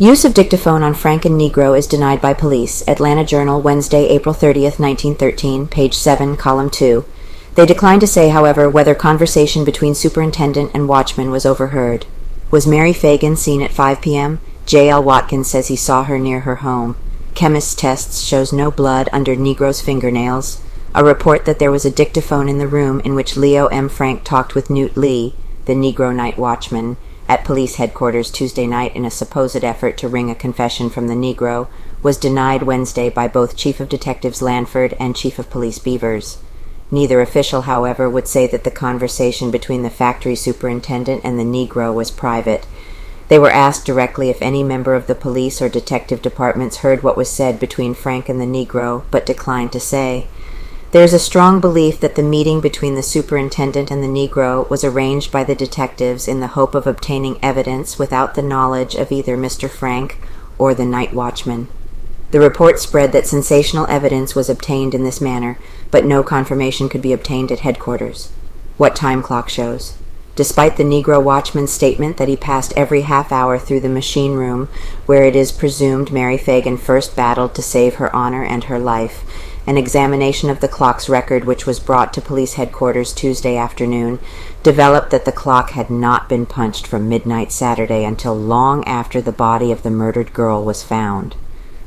Use of dictaphone on Frank and Negro is denied by police. Atlanta Journal, Wednesday, April 30th, 1913, page 7, column 2. They declined to say, however, whether conversation between superintendent and watchman was overheard. Was Mary Phagan seen at 5 p.m.? J.L. Watkins says he saw her near her home. Chemist's tests shows no blood under Negro's fingernails. A report that there was a dictaphone in the room in which Leo M. Frank talked with Newt Lee, the Negro night watchman, at police headquarters Tuesday night in a supposed effort to wring a confession from the Negro, was denied Wednesday by both Chief of Detectives Lanford and Chief of Police Beavers. Neither official, however, would say that the conversation between the factory superintendent and the Negro was private. They were asked directly if any member of the police or detective departments heard what was said between Frank and the Negro, but declined to say. There is a strong belief that the meeting between the superintendent and the Negro was arranged by the detectives in the hope of obtaining evidence without the knowledge of either Mr. Frank or the night watchman. The report spread that sensational evidence was obtained in this manner, but no confirmation could be obtained at headquarters. What time clock shows. Despite the Negro watchman's statement that he passed every half hour through the machine room where it is presumed Mary Phagan first battled to save her honor and her life, an examination of the clock's record, which was brought to police headquarters Tuesday afternoon, developed that the clock had not been punched from midnight Saturday until long after the body of the murdered girl was found.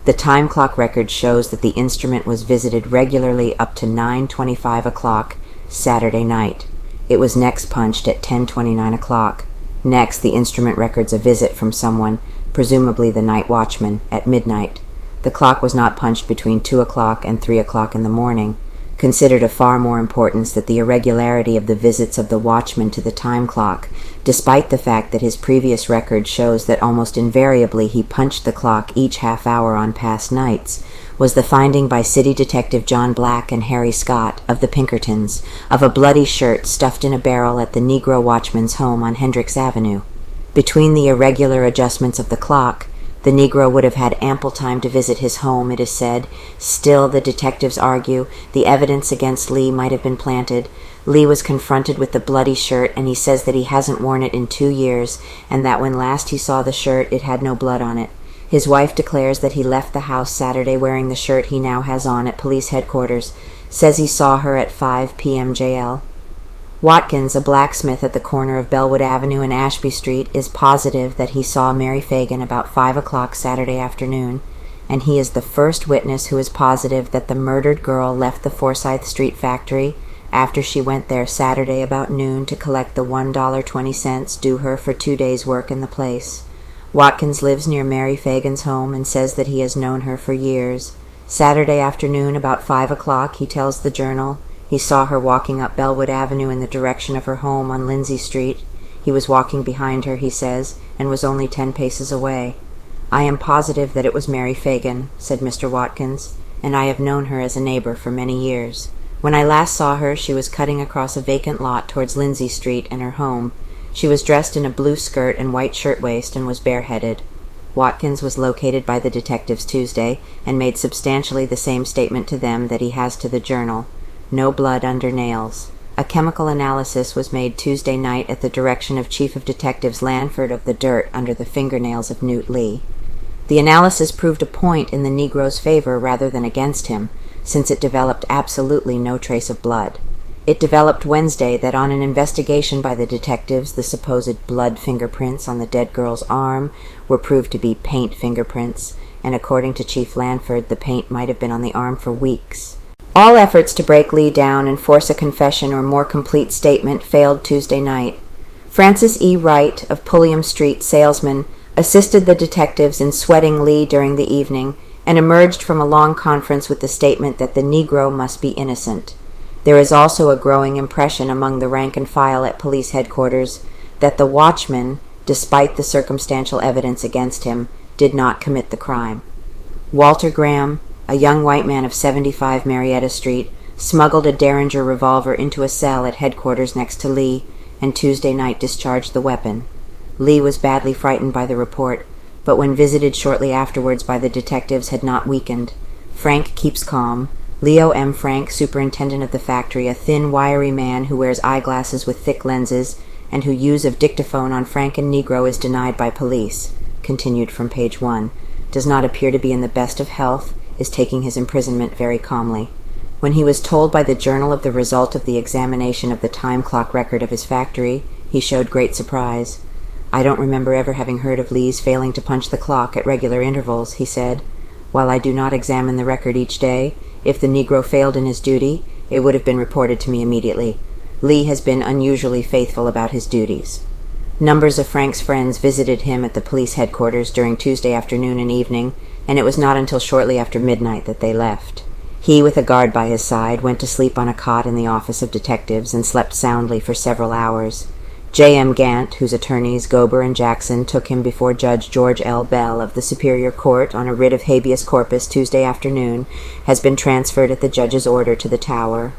The time clock record shows that the instrument was visited regularly up to 9:25 o'clock Saturday night. It was next punched at 10:29 o'clock. Next, the instrument records a visit from someone, presumably the night watchman, at midnight. The clock was not punched between 2 o'clock and 3 o'clock in the morning, considered of far more importance that the irregularity of the visits of the watchman to the time clock, despite the fact that his previous record shows that almost invariably he punched the clock each half hour on past nights, was the finding by City Detective John Black and Harry Scott of the Pinkertons of a bloody shirt stuffed in a barrel at the Negro watchman's home on Hendricks Avenue. Between the irregular adjustments of the clock, the Negro would have had ample time to visit his home, it is said. Still, the detectives argue, the evidence against Lee might have been planted. Lee was confronted with the bloody shirt, and he says that he hasn't worn it in 2 years, and that when last he saw the shirt, it had no blood on it. His wife declares that he left the house Saturday wearing the shirt he now has on at police headquarters, says he saw her at 5 p.m. JL. Watkins, a blacksmith at the corner of Bellwood Avenue and Ashby Street, is positive that he saw Mary Phagan about 5 o'clock Saturday afternoon, and he is the first witness who is positive that the murdered girl left the Forsyth Street factory after she went there Saturday about noon to collect the $1.20 due her for 2 days' work in the place. Watkins lives near Mary Phagan's home and says that he has known her for years. Saturday afternoon about 5 o'clock, he tells the Journal, he saw her walking up Bellwood Avenue in the direction of her home on Lindsay Street. He was walking behind her, he says, and was only 10 paces away. I am positive that it was Mary Phagan, said Mr. Watkins, and I have known her as a neighbor for many years. When I last saw her, she was cutting across a vacant lot towards Lindsay Street and her home. She was dressed in a blue skirt and white shirtwaist and was bareheaded. Watkins was located by the detectives Tuesday and made substantially the same statement to them that he has to the Journal. No blood under nails. A chemical analysis was made Tuesday night at the direction of Chief of Detectives Lanford of the dirt under the fingernails of Newt Lee. The analysis proved a point in the Negro's favor rather than against him, since it developed absolutely no trace of blood. It developed Wednesday that on an investigation by the detectives, the supposed blood fingerprints on the dead girl's arm were proved to be paint fingerprints, and according to Chief Lanford, the paint might have been on the arm for weeks. All efforts to break Lee down and force a confession or more complete statement failed Tuesday night. Francis E. Wright of Pulliam Street, salesman, assisted the detectives in sweating Lee during the evening and emerged from a long conference with the statement that the Negro must be innocent. There is also a growing impression among the rank and file at police headquarters that the watchman, despite the circumstantial evidence against him, did not commit the crime. Walter Graham, a young white man of 75 Marietta Street, smuggled a Derringer revolver into a cell at headquarters next to Lee, and Tuesday night discharged the weapon. Lee was badly frightened by the report, but when visited shortly afterwards by the detectives had not weakened. Frank keeps calm. Leo M. Frank, superintendent of the factory, a thin, wiry man who wears eyeglasses with thick lenses and whose use of dictaphone on Frank and Negro is denied by police. continued from page 1, does not appear to be in the best of health, is taking his imprisonment very calmly. When he was told by the Journal of the result of the examination of the time clock record of his factory, he showed great surprise. "I don't remember ever having heard of Lee's failing to punch the clock at regular intervals," he said. "While I do not examine the record each day, if the Negro failed in his duty, it would have been reported to me immediately. Lee has been unusually faithful about his duties." Numbers of Frank's friends visited him at the police headquarters during Tuesday afternoon and evening, and it was not until shortly after midnight that they left. He, with a guard by his side, went to sleep on a cot in the office of detectives and slept soundly for several hours. J.M. Gant, whose attorneys Gober and Jackson took him before Judge George L. Bell of the Superior Court on a writ of habeas corpus Tuesday afternoon, has been transferred at the judge's order to the Tower.